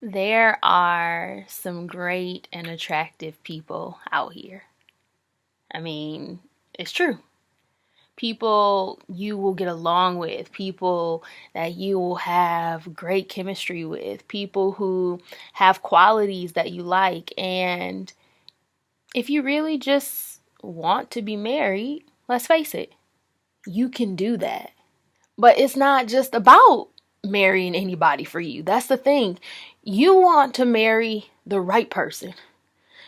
There are some great and attractive people out here. I mean, it's true. People you will get along with, people that you will have great chemistry with, people who have qualities that you like. And if you really just want to be married, let's face it, you can do that. But it's not just about marrying anybody for you. That's the thing. You want to marry the right person.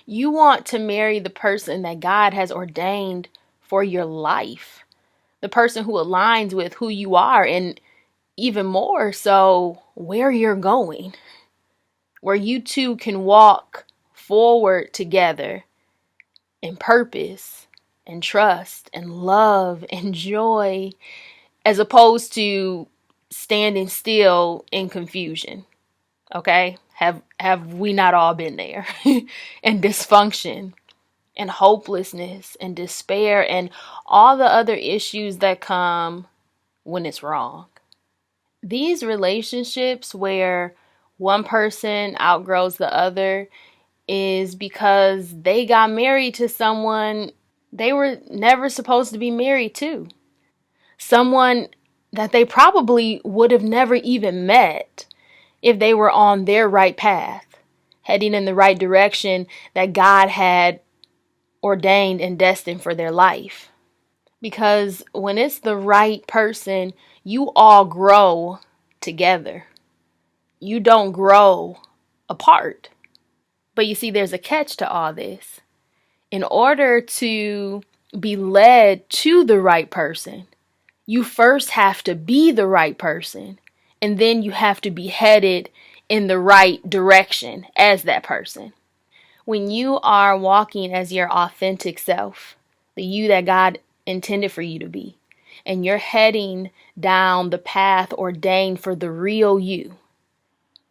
You want to marry the person that God has ordained for your life, the person who aligns with who you are, and even more so, where you're going, where you two can walk forward together in purpose and trust and love and joy, as opposed to standing still in confusion. Okay? Have we not all been there? And dysfunction and hopelessness and despair and all the other issues that come when it's wrong. These relationships where one person outgrows the other is because they got married to someone they were never supposed to be married to. Someone that they probably would have never even met if they were on their right path, heading in the right direction that God had ordained and destined for their life. Because when it's the right person, you all grow together. You don't grow apart. But you see, there's a catch to all this. In order to be led to the right person, you first have to be the right person, and then you have to be headed in the right direction as that person. When you are walking as your authentic self, the you that God intended for you to be, and you're heading down the path ordained for the real you,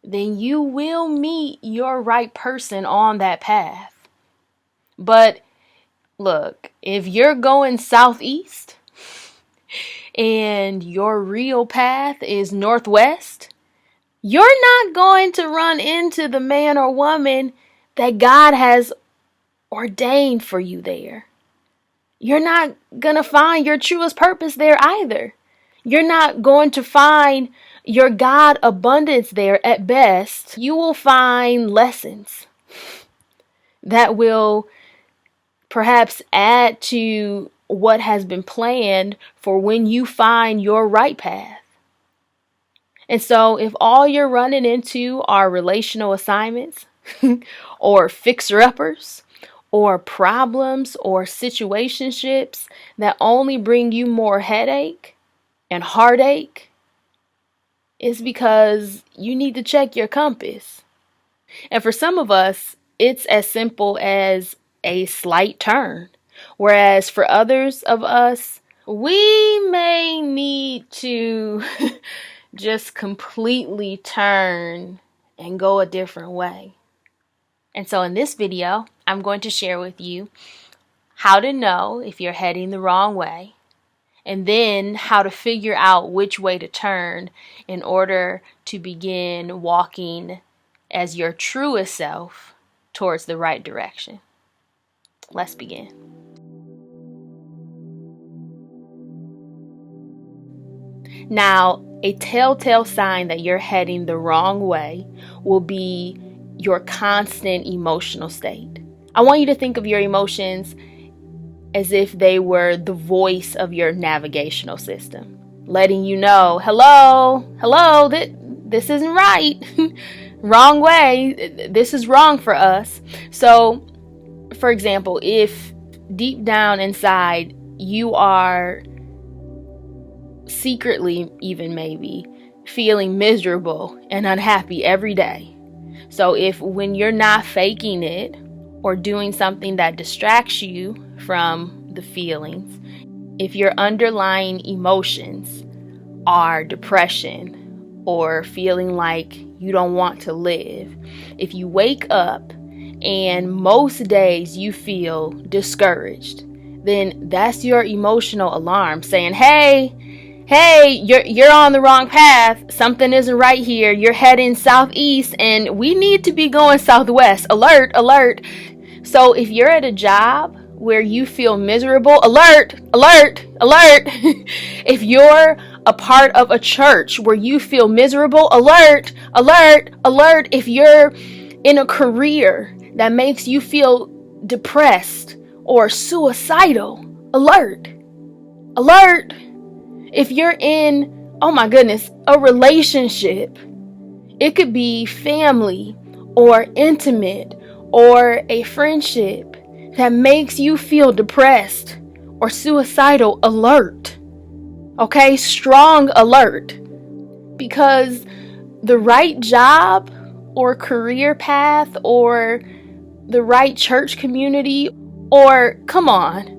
then you will meet your right person on that path. But look, if you're going southeast and your real path is northwest, you're not going to run into the man or woman that God has ordained for you there. You're not going to find your truest purpose there either. You're not going to find your God abundance there. At best, you will find lessons that will perhaps add to what has been planned for when you find your right path. And so if all you're running into are relational assignments or fixer-uppers or problems or situationships that only bring you more headache and heartache, it's because you need to check your compass. And for some of us, it's as simple as a slight turn. Whereas for others of us, we may need to just completely turn and go a different way. And so in this video, I'm going to share with you how to know if you're heading the wrong way, and then how to figure out which way to turn in order to begin walking as your truest self towards the right direction. Let's begin. Now, a telltale sign that you're heading the wrong way will be your constant emotional state. I want you to think of your emotions as if they were the voice of your navigational system, letting you know, hello, this isn't right. Wrong way. This is wrong for us. So, for example, if deep down inside you are secretly, even maybe, feeling miserable and unhappy every day. So if when you're not faking it or doing something that distracts you from the feelings, if your underlying emotions are depression or feeling like you don't want to live, if you wake up and most days you feel discouraged, then that's your emotional alarm saying, hey, hey, you're on the wrong path. Something isn't right here. You're heading southeast and we need to be going southwest. Alert, alert. So if you're at a job where you feel miserable, alert, alert, alert. If you're a part of a church where you feel miserable, alert, alert, alert. If you're in a career that makes you feel depressed or suicidal, alert, alert. If you're in, oh my goodness, a relationship, it could be family or intimate or a friendship that makes you feel depressed or suicidal, alert. Okay, strong alert. Because the right job or career path or the right church community, or come on,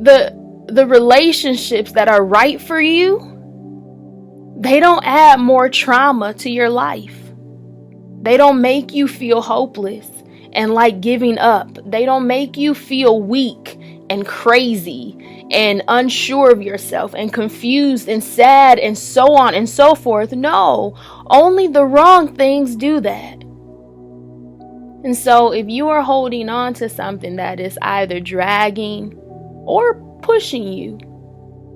the relationships that are right for you, they don't add more trauma to your life. They don't make you feel hopeless and like giving up. They don't make you feel weak and crazy and unsure of yourself and confused and sad and so on and so forth. No, only the wrong things do that. And so if you are holding on to something that is either dragging or pushing you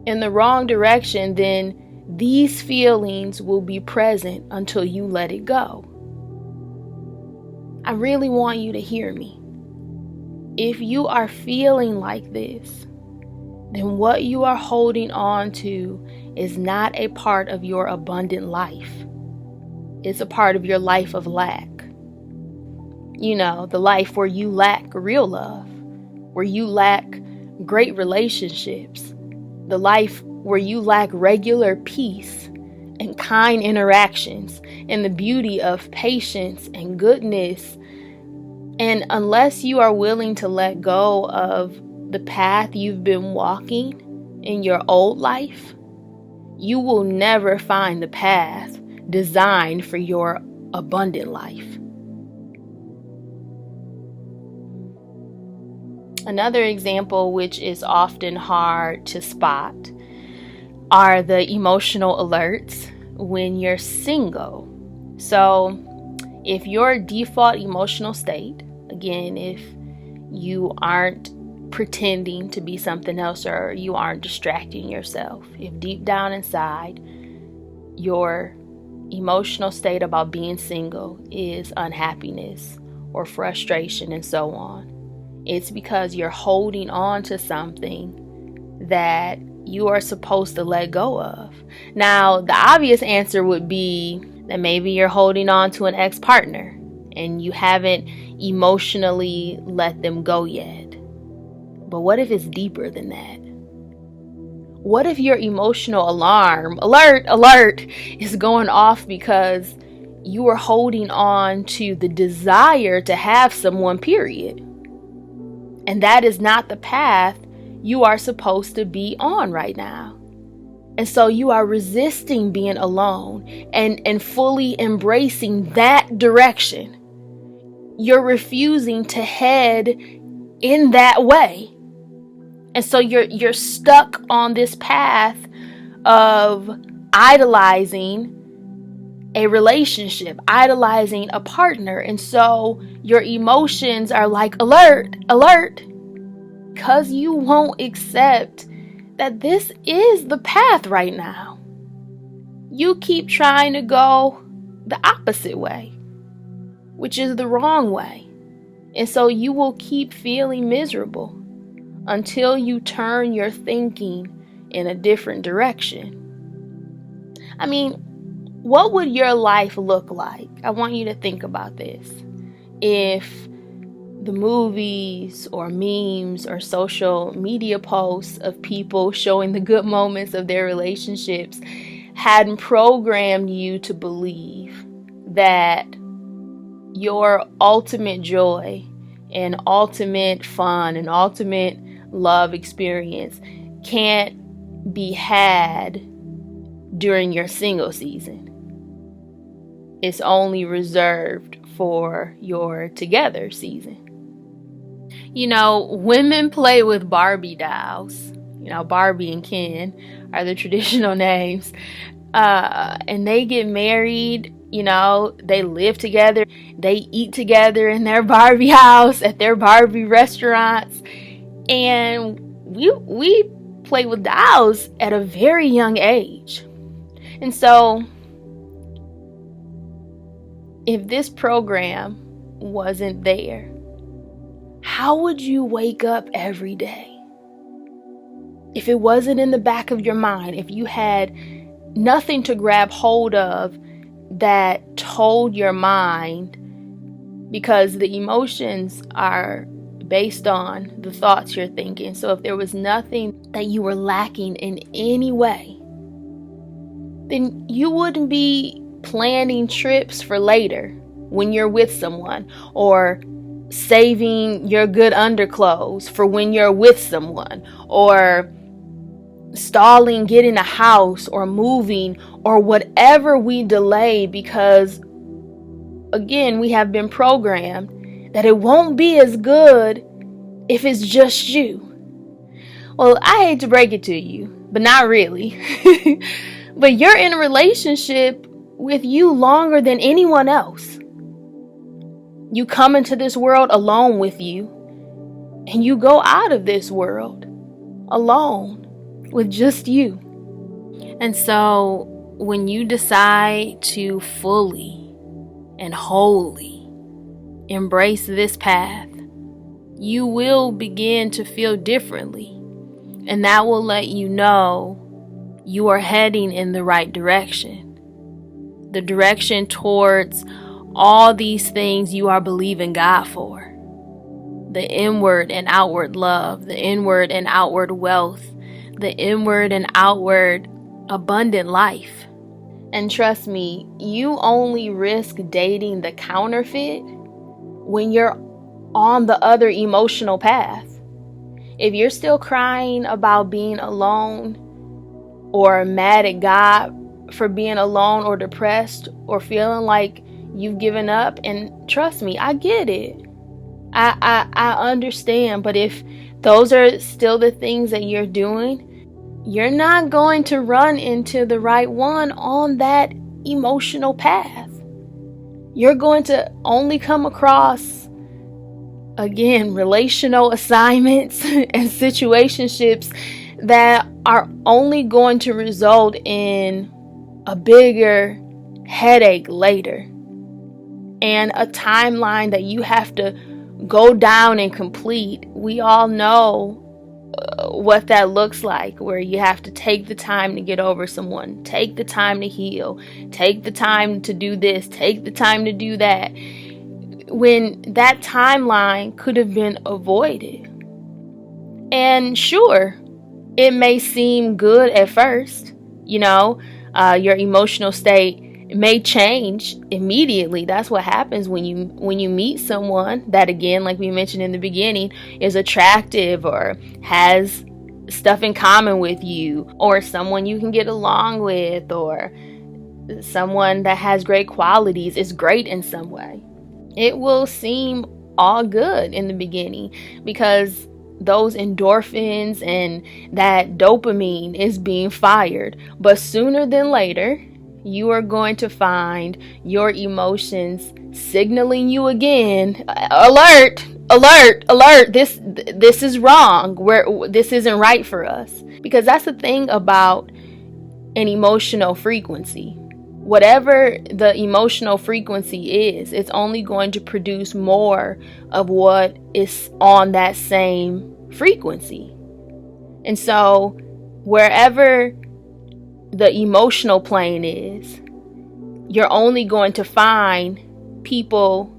in the wrong direction, then these feelings will be present until you let it go. I really want you to hear me. If you are feeling like this, then what you are holding on to is not a part of your abundant life. It's a part of your life of lack. You know, the life where you lack real love, where you lack great relationships, the life where you lack regular peace and kind interactions and the beauty of patience and goodness. And unless you are willing to let go of the path you've been walking in your old life, you will never find the path designed for your abundant life. Another example, which is often hard to spot, are the emotional alerts when you're single. So if your default emotional state, again, if you aren't pretending to be something else or you aren't distracting yourself, if deep down inside your emotional state about being single is unhappiness or frustration and so on, it's because you're holding on to something that you are supposed to let go of. Now, the obvious answer would be that maybe you're holding on to an ex-partner and you haven't emotionally let them go yet. But what if it's deeper than that? What if your emotional alarm, alert, alert, is going off because you are holding on to the desire to have someone, period? And that is not the path you are supposed to be on right now. And so you are resisting being alone and fully embracing that direction. You're refusing to head in that way. And so you're stuck on this path of idolizing a relationship, idolizing a partner. And so your emotions are like, alert, alert, because you won't accept that this is the path right now. You keep trying to go the opposite way, which is the wrong way. And so you will keep feeling miserable until you turn your thinking in a different direction. I mean, what would your life look like? I want you to think about this. If the movies or memes or social media posts of people showing the good moments of their relationships hadn't programmed you to believe that your ultimate joy and ultimate fun and ultimate love experience can't be had during your single season. It's only reserved for your together season. You know, women play with Barbie dolls. Barbie and Ken are the traditional names. And they get married, they live together, they eat together in their Barbie house, at their Barbie restaurants. And we play with dolls at a very young age. And so, if this program wasn't there, how would you wake up every day? If it wasn't in the back of your mind, if you had nothing to grab hold of that told your mind, because the emotions are based on the thoughts you're thinking. So if there was nothing that you were lacking in any way, then you wouldn't be planning trips for later when you're with someone, or saving your good underclothes for when you're with someone, or stalling getting a house or moving or whatever we delay, because again, we have been programmed that it won't be as good if it's just you. Well, I hate to break it to you, but not really. But you're in a relationship with you longer than anyone else. You come into this world alone with you, and you go out of this world alone with just you. And so when you decide to fully and wholly embrace this path, you will begin to feel differently. And that will let you know you are heading in the right direction. The direction towards all these things you are believing God for. The inward and outward love, the inward and outward wealth, the inward and outward abundant life. And trust me, you only risk dating the counterfeit when you're on the other emotional path. If you're still crying about being alone, or mad at God for being alone, or depressed, or feeling like you've given up, and trust me, I get it. I understand. But if those are still the things that you're doing, you're not going to run into the right one on that emotional path. You're going to only come across, again, relational assignments and situationships that are only going to result in a bigger headache later, and a timeline that you have to go down and complete. We all know what that looks like, where you have to take the time to get over someone, take the time to heal, take the time to do this, take the time to do that, when that timeline could have been avoided. And sure, it may seem good at first, your emotional state may change immediately. That's what happens when you meet someone that, again, like we mentioned in the beginning, is attractive or has stuff in common with you, or someone you can get along with, or someone that has great qualities, is great in some way. It will seem all good in the beginning because those endorphins and that dopamine is being fired. But sooner than later, you are going to find your emotions signaling you again. Alert, alert, alert. This is wrong. This isn't right for us. Because that's the thing about an emotional frequency. Whatever the emotional frequency is, it's only going to produce more of what is on that same frequency. And so wherever the emotional plane is, you're only going to find people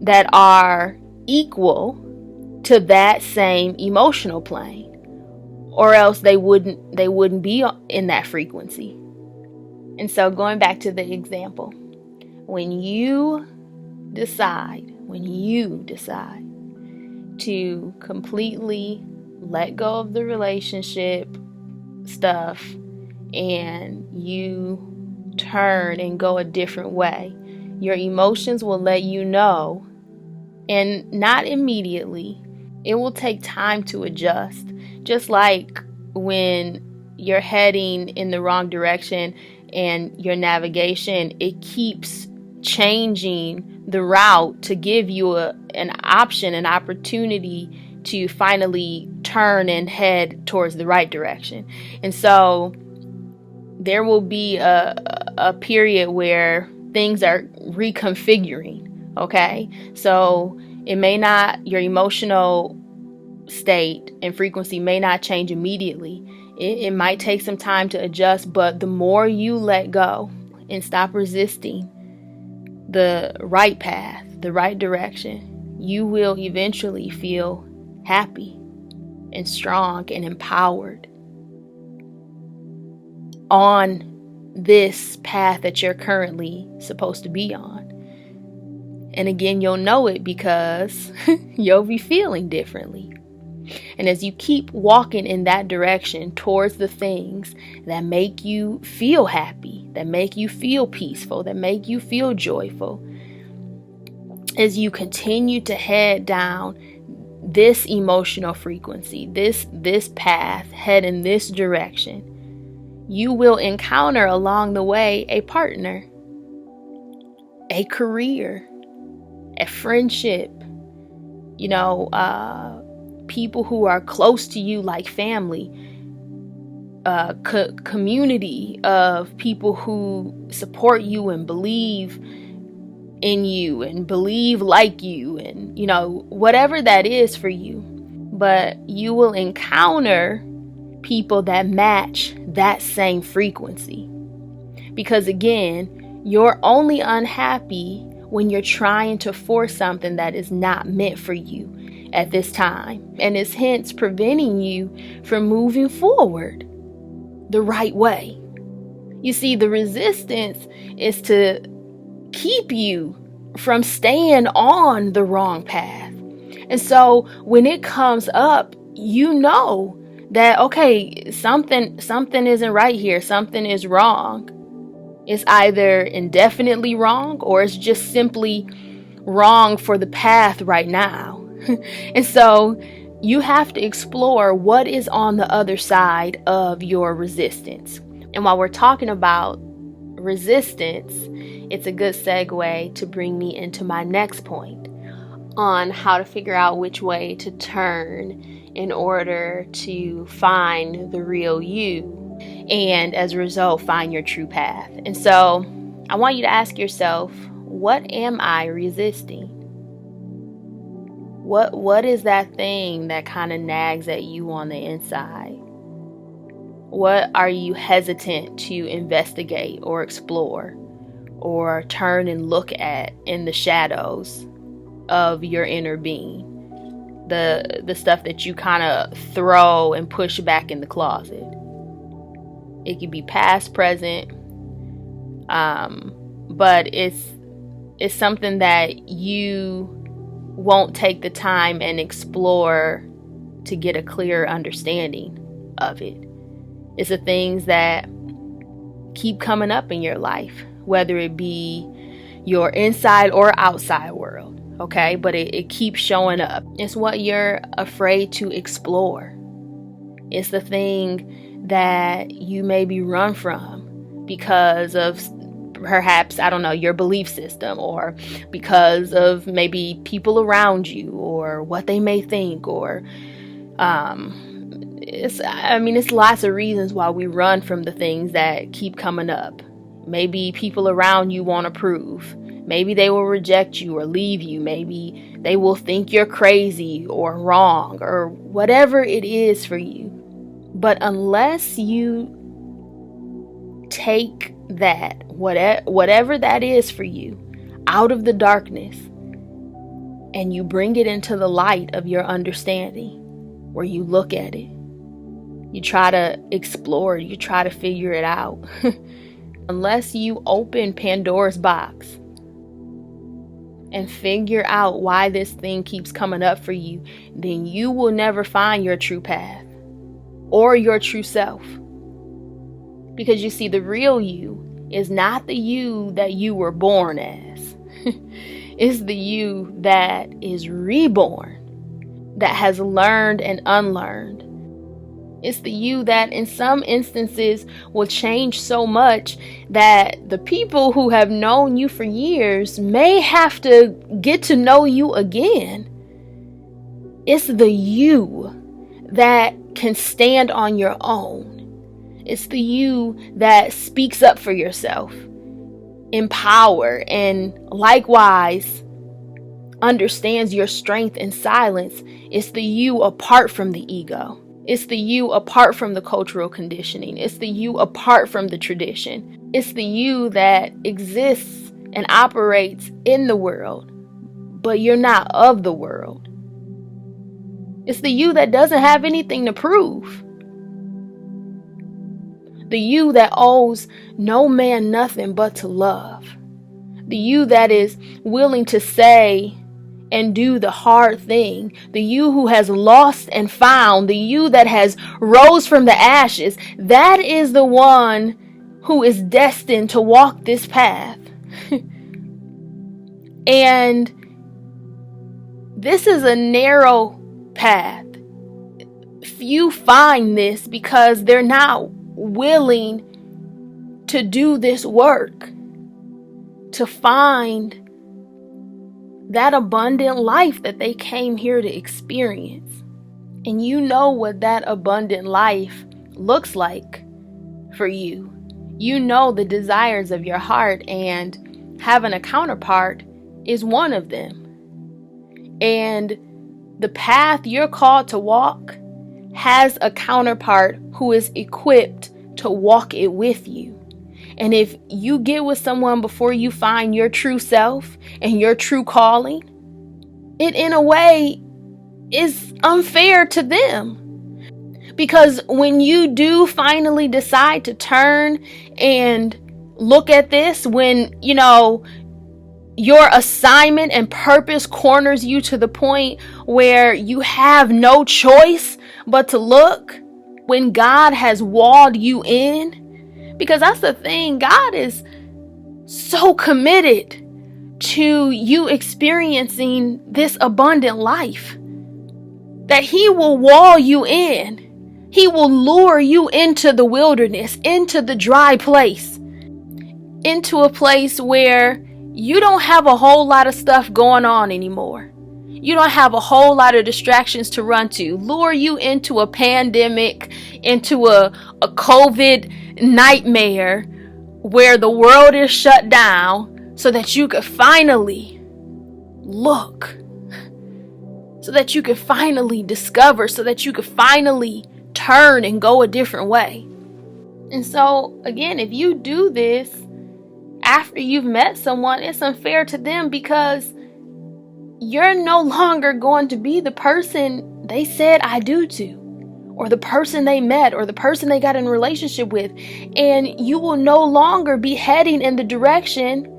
that are equal to that same emotional plane, or else they wouldn't be in that frequency. And so going back to the example, when you decide to completely let go of the relationship stuff and you turn and go a different way, your emotions will let you know, and not immediately. It will take time to adjust. Just like when you're heading in the wrong direction and your navigation, it keeps changing the route to give you an option, an opportunity to finally turn and head towards the right direction. And so there will be a period where things are reconfiguring. Okay, so it may not, your emotional state and frequency may not change immediately. It might take some time to adjust, but the more you let go and stop resisting the right path, the right direction, you will eventually feel happy and strong and empowered on this path that you're currently supposed to be on. And again, you'll know it because you'll be feeling differently. And as you keep walking in that direction towards the things that make you feel happy, that make you feel peaceful, that make you feel joyful, as you continue to head down this emotional frequency, this path, head in this direction, you will encounter along the way a partner, a career, a friendship, people who are close to you like family, community of people who support you and believe in you and believe like you, and whatever that is for you. But you will encounter people that match that same frequency, because again, you're only unhappy when you're trying to force something that is not meant for you at this time, and is hence preventing you from moving forward the right way. You see, the resistance is to keep you from staying on the wrong path. And so when it comes up, you know that, okay, something isn't right here, something is wrong. It's either indefinitely wrong, or it's just simply wrong for the path right now. And so you have to explore what is on the other side of your resistance. And while we're talking about resistance, it's a good segue to bring me into my next point on how to figure out which way to turn in order to find the real you, and as a result, find your true path. And so I want you to ask yourself, what am I resisting? What is that thing that kind of nags at you on the inside? What are you hesitant to investigate or explore or turn and look at in the shadows of your inner being? The stuff that you kind of throw and push back in the closet. It could be past, present, but it's something that you won't take the time and explore to get a clearer understanding of it. It's the things that keep coming up in your life, whether it be your inside or outside world, okay? But it keeps showing up. It's what you're afraid to explore. It's the thing that you maybe run from because of perhaps, I don't know, your belief system, or because of maybe people around you, or what they may think, or it's lots of reasons why we run from the things that keep coming up. Maybe people around you won't approve. Maybe they will reject you or leave you. Maybe they will think you're crazy or wrong, or whatever it is for you. But unless you take that, whatever that is for you, out of the darkness, and you bring it into the light of your understanding, where you look at it, you try to explore, you try to figure it out. Unless you open Pandora's box and figure out why this thing keeps coming up for you, then you will never find your true path or your true self. Because you see, the real you is not the you that you were born as. It's the you that is reborn, that has learned and unlearned, It's the you that in some instances will change so much that the people who have known you for years may have to get to know you again. It's the you that can stand on your own. It's the you that speaks up for yourself in power and likewise understands your strength in silence. It's the you apart from the ego. It's the you apart from the cultural conditioning. It's the you apart from the tradition. It's the you that exists and operates in the world, but you're not of the world. It's the you that doesn't have anything to prove. The you that owes no man nothing but to love. The you that is willing to say and do the hard thing. The you who has lost and found. The you that has rose from the ashes. That is the one who is destined to walk this path. And this is a narrow path. Few find this because they're not willing to do this work, to find that abundant life that they came here to experience. And you know what that abundant life looks like for you. You know the desires of your heart, and having a counterpart is one of them. And the path you're called to walk has a counterpart who is equipped to walk it with you. And if you get with someone before you find your true self and your true calling, it in a way is unfair to them. Because when you do finally decide to turn and look at this, when, your assignment and purpose corners you to the point where you have no choice but to look, when God has walled you in, because that's the thing, God is so committed to you experiencing this abundant life that He will wall you in. He will lure you into the wilderness, into the dry place, into a place where you don't have a whole lot of stuff going on anymore. You don't have a whole lot of distractions to run to. Lure you into a pandemic, into a COVID nightmare where the world is shut down so that you could finally look, so that you could finally discover, so that you could finally turn and go a different way. And so, again, if you do this after you've met someone, it's unfair to them because you're no longer going to be the person they said I do to, or the person they met, or the person they got in a relationship with. And you will no longer be heading in the direction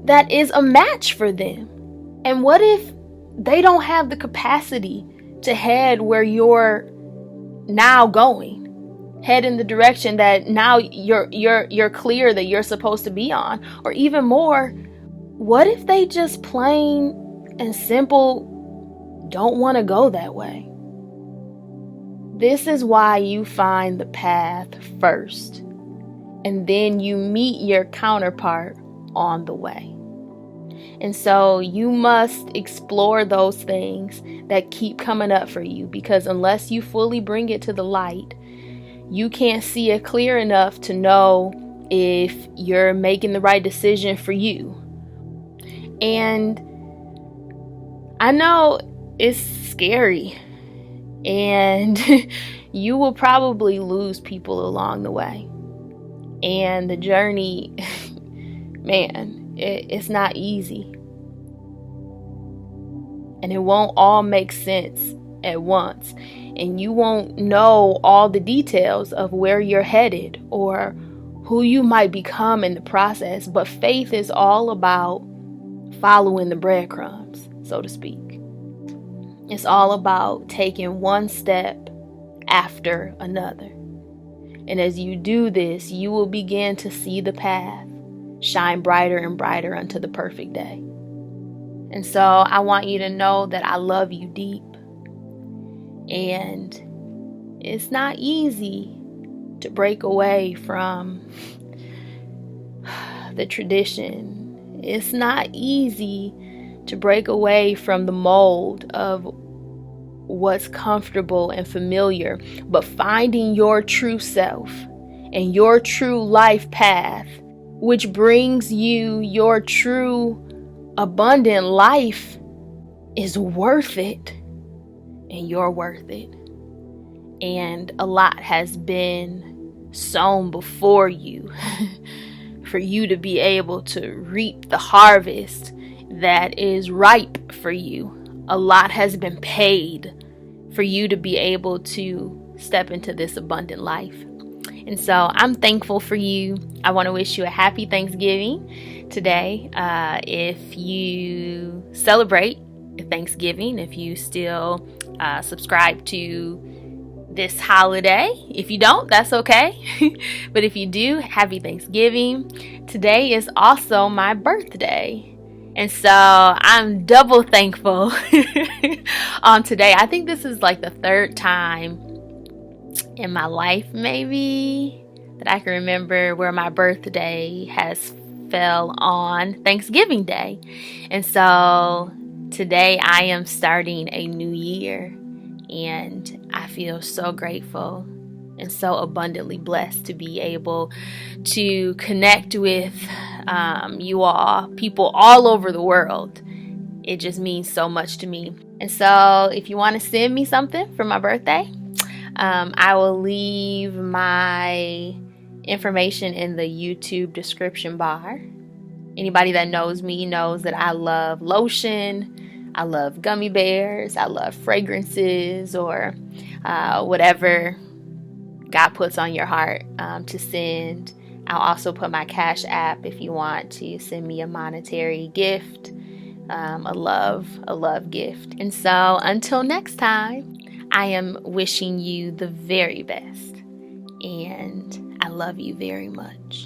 that is a match for them. And what if they don't have the capacity to head where you're now going? Head in the direction that now you're clear that you're supposed to be on. Or even more, what if they just plain and simple don't want to go that way? This is why you find the path first, and then you meet your counterpart on the way. And so you must explore those things that keep coming up for you, because unless you fully bring it to the light, you can't see it clear enough to know if you're making the right decision for you. And I know it's scary, and you will probably lose people along the way. And the journey, man, it's not easy. And it won't all make sense at once. And you won't know all the details of where you're headed or who you might become in the process. But faith is all about following the breadcrumbs, so to speak. It's all about taking one step after another. And as you do this, you will begin to see the path shine brighter and brighter unto the perfect day. And so I want you to know that I love you deep. And It's not easy to break away from the tradition. It's not easy to break away from the mold of what's comfortable and familiar, but finding your true self and your true life path, which brings you your true abundant life, is worth it. And you're worth it. And a lot has been sown before you for you to be able to reap the harvest that is ripe for you. A lot has been paid for you to be able to step into this abundant life. And so I'm thankful for you. I want to wish you a happy Thanksgiving today. If you celebrate Thanksgiving, if you still subscribe to this holiday. If you don't, that's okay. But if you do, happy Thanksgiving. Today is also my birthday. And so I'm double thankful on today. I think this is like the third time in my life maybe that I can remember where my birthday has fell on Thanksgiving Day. And so today I am starting a new year, and I feel so grateful and so abundantly blessed to be able to connect with you all, people all over the world. It just means so much to me. And so if you want to send me something for my birthday, I will leave my information in the YouTube description bar. Anybody that knows me knows that I love lotion, I love gummy bears, I love fragrances, or whatever God puts on your heart to send. I'll also put my Cashapp if you want to send me a monetary gift, a love gift. And so until next time, I am wishing you the very best, and I love you very much.